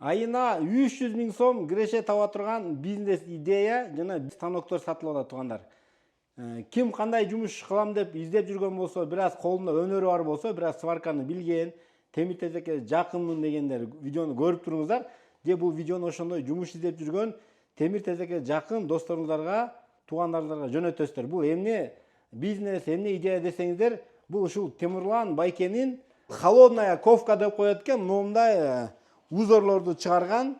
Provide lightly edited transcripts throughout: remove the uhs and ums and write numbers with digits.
Айына 300 миң сом киреше таба турган бизнес идея жана станоктор сатылып атат туугандар. Ким кандай жумуш кылам деп издеп жүргөн болсо, бир аз колунда өнөрү бар болсо, бир аз сварканы билген, темир тезекке жакынмын дегендер видеону көрүп туруңуздар. Же бул видеону ошондой жумуш издеп жүргөн темир тезекке жакын досторуңуздарга, туугандарыңыздарга жөнөтөсүздөр. Бул эмне бизнес, эмне идея десеңиздер, бул ушул Темирлан Байкенин холодная ковка деп коет экен, моундай узорлорду чыгарган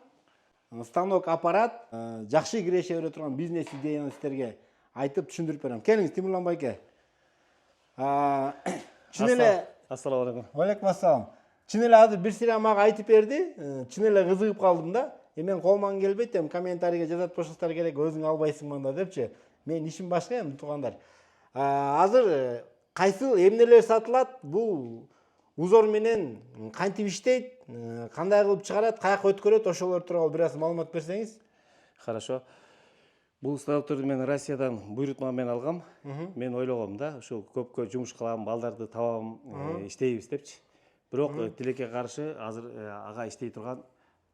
станок аппарат, жакшы киреше бере турган бизнес идеяны сиздерге айтып түшүндүрүп берем. Келиңиз, Темирлан Байке. Чын эле Ассаламу алейкум. Алейкум ассалам. Чын эле азыр бир сире мага айтып берди. Чын эле кызыгып калдым да. Мен колуман келбейт, комментарийге жазат бошоңуздар керек, өзүң албайсың мында депчи. Мен ишим башка туугандар. Азыр кайсы эмнелер сатылат? Бул узор менен кантип иштейт, кандай кылып чыгарат, каяка өткөрөт, ошолор тууралуу бир аз маалымат берсеңиз. Хорошо. Бул станокторду мен Россиядан буйрутма менен алгам. Мен ойлогом да, ушу көпкө жумуш кылам, балдарды табам, иштейбиз депчи. Бирок тилекке каршы азыр ага иштей турган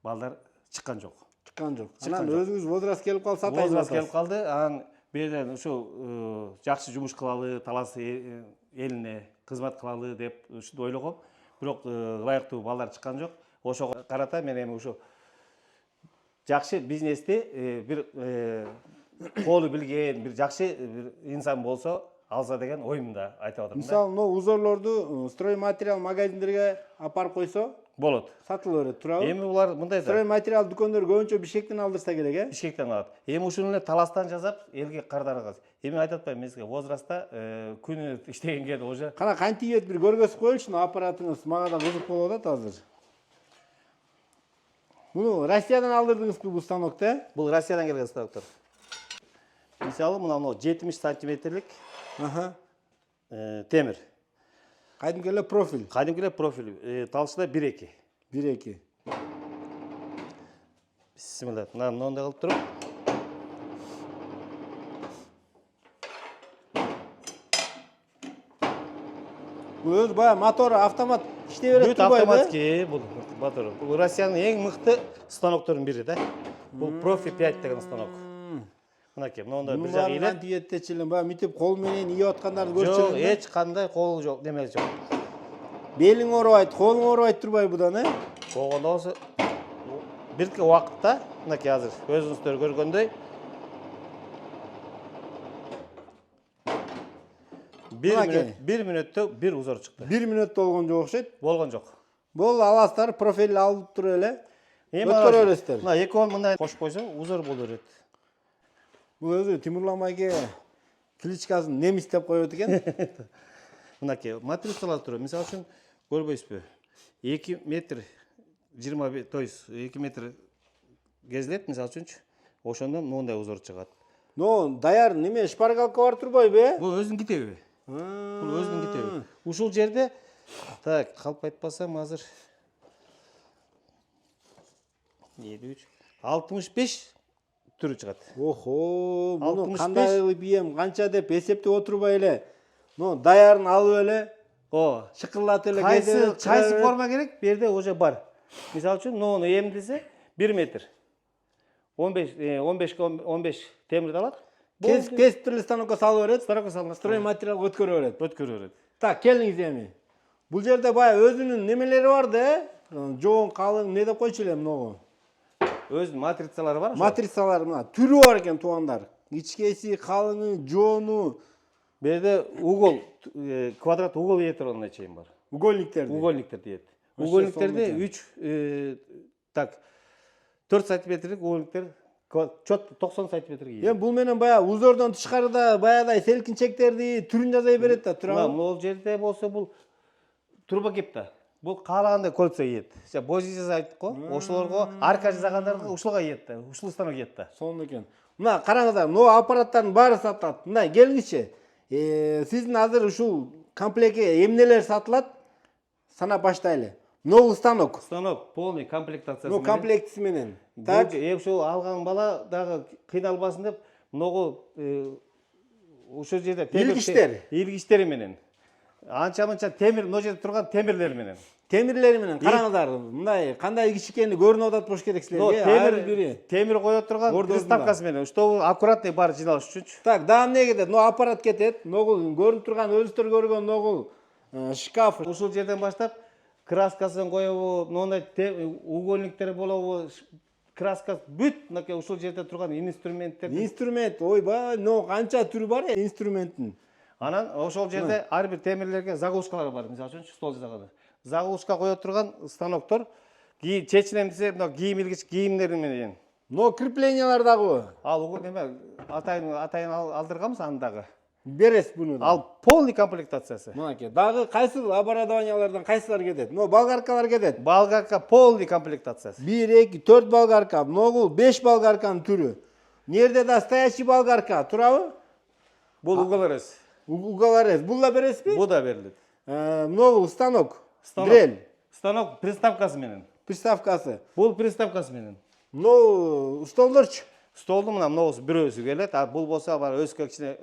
балдар чыккан жок. Чыккан жок. Анан өзүңүз возраст келип калса сатайын. Возраст келип калды. Анан берден ушу жакшы жумуш кылалы, талас элине кызмат кылалы деп ушинтип ойлогом. Бирок ылайыктуу балдар чыккан жок. Ошого карата мен эми ушу жакшы бизнести бир колу билген, бир жакшы инсан болсо алса деген оюмда айтып атам да. Мисалы, узорлорду строй материал магазиндерге апарып койсо болот. Сатылып берет, туурабы? Эми булар мындай да. Строй материал дүкөндөр көбүнчө Бишкектен алдырса керек, э? Бишкектен алат. Эми ушуну эле таластан жасап, элге кардаргыз. Эми айтып атпаймынбы, эмеске возрастта күнү иштегенге уже. Кана кантип ет бир көргөзүп коелучу, аппаратыңыз мага да кызык болуп атат азыр. Муну Россиядан алдырдыңызбы бул станокты? Бул Россиядан келген станоктор. Мисалы, мына 70 сантиметрлик темир. Кайдымкы эле профиль. Кайдымкы эле профиль. Талышында 1-2. 1-2. Бисмилла. Мындай кылып туруп. Бул өз бая мотору автомат иштей берет турбайбы? Автоматский бул мотор. Бул Россиянын эң мыкты станокторунун бири да. Бул Profi 5 деген станок. Мынакей, мындай бир жагы эле. Кантип еттечилен бая митип кол менен ийип аткандарды көрчү. Жок, эч кандай кол жок, неме жок. Белиң оорубайт, колуң оорубайт турбайбы будан, э? Болгондо болсо бирки убакытта, мынакей азыр өзүңүздөр көргөндөй 1 мүнөттө 1 узор чыкты. 1 мүнөттө болгон жок окшойт. Болгон жок. Бул аластар профиль алып туруп эле өткөрө бересиздер. Мына экөөнү мындай кошуп койсоң, узор боло берет. Бул өзү Темирлан Байке кличкасын немис деп коет экен. Мынакей матрицалар турат. Мисалы үчүн көрбөйсүзбү? 2 метр 25, то есть 2 метр кезилет, мисалы үчүнчү. Ошондон мындай узор чыгат. Но даяр неме шпаргалка бар турбайбы, э? Бул өзүнүн китеби. Бул өзүнүн китеби. Ушул жерде так, калп айтпасам азыр 73, 65 түрү чыгат. Охо, муну кандай кылып ийем, канча деп эсептеп отурбай эле. Но даярын алып эле, шыкылдатып эле кайсы форма керек? Берде уже бар. Мисалы үчүн, муну эмдесе 1 метр. 15 темирди алат. Кесип эле станокко салып берет. Станокко салынат. Строй материал өткөрө берет. Так, келиңиз эми. Бул жерде бая өзүнүн немелери бар да, э? Жоон, калың, не деп койчу эле муну? Өзүнүн матрицалары бар. Матрицалар мына түрү бар экен туугандар. Ичкеси, калыңы, жоону. Берде угол, квадрат угол ийет турган чейин бар. Угольниктер дейт. Угольниктерде 4 сантиметрлик угольниктер, чот 90 сантиметрге ийет. Эми бул менен бая узордон тышкарыда баядай селкинчектерди түрүн жазай берет да, туурабы? Бул жерде болсо бул турбокеп да. Бул каалагандай кольцо ийет. Бози жасайт го, ошолорго арка жасагандарды ушулга ийет да, ушул станок ийет да. Сонун экен. Мына караңыздар, могу аппараттардын баары сатылат. Мына келиңизчи. Сиздин азыр ушул комплектке эмнелер сатылат? Санап баштайлы. Новый станок. Станок полный комплектациясы менен. Комплектisi менен. Так, ушул алган бала дагы кыйналбасын деп, могу ошол жерде илгичтер менен. Анча-мынча темир, но жерде турган темирлер менен. темирлери менен караңыздар. Мындай кандай кичикени көрүнүп атат болуш керек силерге. Ар бири. темир кое турган Ордосунда. приставкасы менен уштабы аккуратный баары жиналыш үчүнчү. Так, дагы эмне кетет? Но аппарат кетет. Ногул көрүнүп турган өзүңүздөр көргөн ногул шкаф. Ушул жерден баштап краскасын коебу, моундай угольниктер болобу, краска бүт мынакей ушул жерде турган инструменттер. Инструмент, ойбай, но канча түрү бар инструменттин. Анан ошол жерде ар бир темирлерге заглушкалар бар, мисалы үчүн стол жасаганда. Заглушка кое турган станоктор, чечинем десе, мына кийим илгич кийимдери менен. Но креплениялар дагы Ал неме атайын алдырганбыз андагы. берес буну. Ал полный комплектациясы. Мынакей, дагы кайсы оборудованиялардан кайсылар кетет? Но болгаркалар кетет. Болгарка полный комплектациясы. 1, 2, 4 болгарка, ногул 5 болгарканын түрү. Нерде да стоящий болгарка, турабы? Бул уголорез. Уголорез. Бул да бересизби? Бу да берилет. Ногул станок, дрель, Станок приставкасы менен. приставкасы. Бул приставкасы менен. Но столдорчу. Столдун мына могусу бирөөсү келет, а бул болсо бар өзгө кичине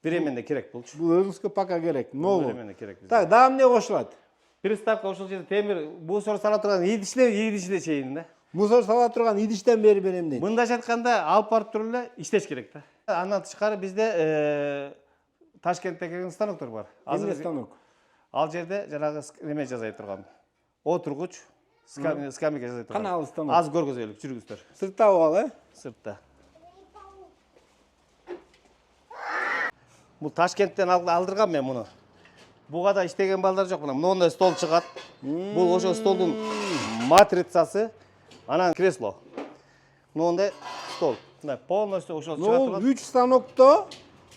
временно керек болчу. Бул өзүңүзгө пока керек. Ногул. Временно керек бизге. Так, дагы эмне кошулат? Приставка ошол жерде темир мусор сала турган идишине чейин да. Мусор сала турган идиштен бери берем дейт. Мындайча айтканда алып барып туруп эле иштеш керек да. Андан тышкары бизде Ташкентте келген станоктор бар. Эмне станок? Ал жерде жанагы неме жасай турган. Отургуч, скамейка жасай турган. Кана ал станок? Аз көргөзөлүк жүргүздөр. Сыртта ал, Сыртта. Бул Ташкенттен алдыргам мен муну. Буга да иштеген балдар жок, мына моундай стол чыгат. Бул ошо столдун матрицасы, анан кресло. Моундай стол. Мына полностью ошол чыга Ну, турган. 3 станокто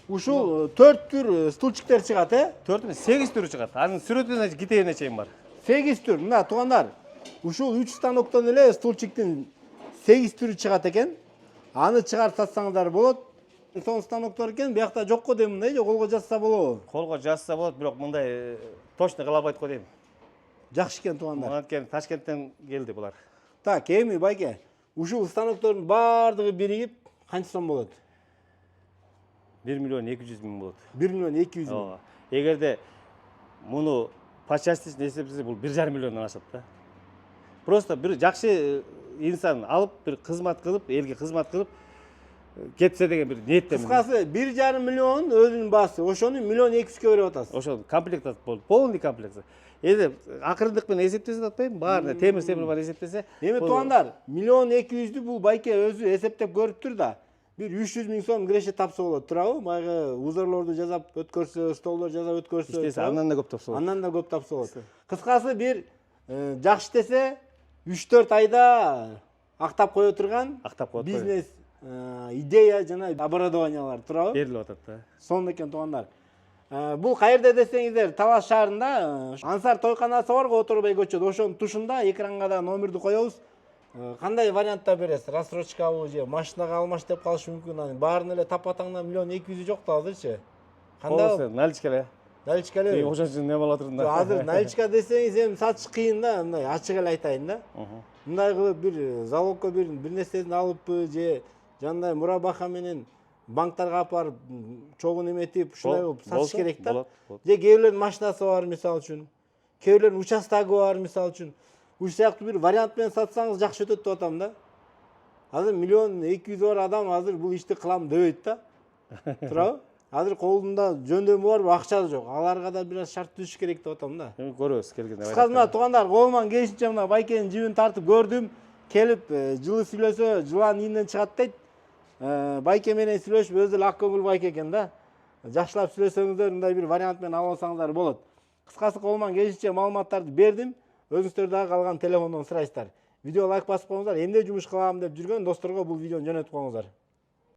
ушул 4 түр стульчиктер чыгат, 4 эмес, 8 түрү чыгат. Анын сүрөтүнө китебине чейин бар. 8 түр. Мына туугандар, ушул 3 станоктон эле стульчиктин 8 түрү чыгат экен. Аны чыгарып сатсаңыздар болот. Сон станоктор экен, биякта жокко дейм мындай, колго жазса болобу? Колго жазса болот, бирок мындай точно кыла албайт го дейм. Жакшы экен туугандар. Анткени Ташкенттен келди булар. Так, эми байке, ушул станоктордун баардыгы биригип канча сом болот? 1 миллион 200 миң болот. 1 миллион 200 миң. Ооба. Эгерде муну по части эсептесе бул 1,5 миллиондон ашат да. Просто бир жакшы инсан алып, бир кызмат кылып, элге кызмат кылып кетсе деген бир ниеттемин. Кыскасы 1,5 миллион өзүнүн баасы. Ошону 1 миллион 200 берип атасыз. Ошол комплектация болду, полный комплекция. Эди акырындык менен эсептесе да атпайм, баарына темир бар эсептесе. Эми туугандар, 1 миллион 200'дү бул байке өзү эсептеп көрүп тур да. Бир 300 миң сом киреше тапса болот, туурабы? Майгы узорлорду жасап өткөрсө, столдор жасап өткөрсө. Иштесе андан да көп тапса болот. Андан да көп тапса болот. Кыскасы бир жакшы иштесе 3-4 айда актап кое турган Актап коет. бизнес идея жана оборудованиялар, туурабы? Берилип атат да. Сонун экен туугандар. Бул каерде десеңиздер, Талас шаарында Ансар тойканасы бар го, Оторбай көчөдө. Ошонун тушунда экранга да номерди коебуз. Кандай вариантта бересиз? Рассрочкабы же машинага алмаш деп калышы мүмкүн. Анын баарын эле тапатаңдан 1 миллион 200 жок да азырчы. Кандай? Наличка эле. Наличка эле. Ошон үчүн не болот турганда. Азыр наличка десеңиз эми сатыш кыйын да, мындай ачык эле айтайын да. Мындай кылып бир залогко бир нерсени алыппы же жандай мурабаха менен банктарга алып барып чогун эметип ушундай кылып сатыш керек да. Же кээ бирлердин машинасы бар мисалы үчүн. Кээ бирлердин участогу бар мисалы үчүн. Ушул сыяктуу бир вариант менен сатсаңыз жакшы өтөт деп атам да. Азыр 1 миллион 200 бар адам азыр бул ишти кылам дебейт да. Туурабы? Азыр колунда жөндөмү барбы, акча да жок. Аларга да бир аз шарт түзүш керек деп атам да. Эми көрөбүз келгенде. Кыскасы мына туугандар, колуман келишинче мына байкенин жибин тартып көрдүм. Келип жылы сүйлөсө, жылан ийинен чыгат дейт. Байке менен сүйлөшүп өзү эле ак көңүл байке экен да. Жакшылап сүйлөсөңүздөр, мындай бир вариант менен алып алсаңыздар болот. Кыскасы колуман келишинче маалыматтарды бердим. Өзүңүздөр дагы калган телефондон сурайсыздар. Видео лайк басып коюңуздар. Эмне жумуш кылам деп жүргөн досторго бул видеону жөнөтүп коюңуздар.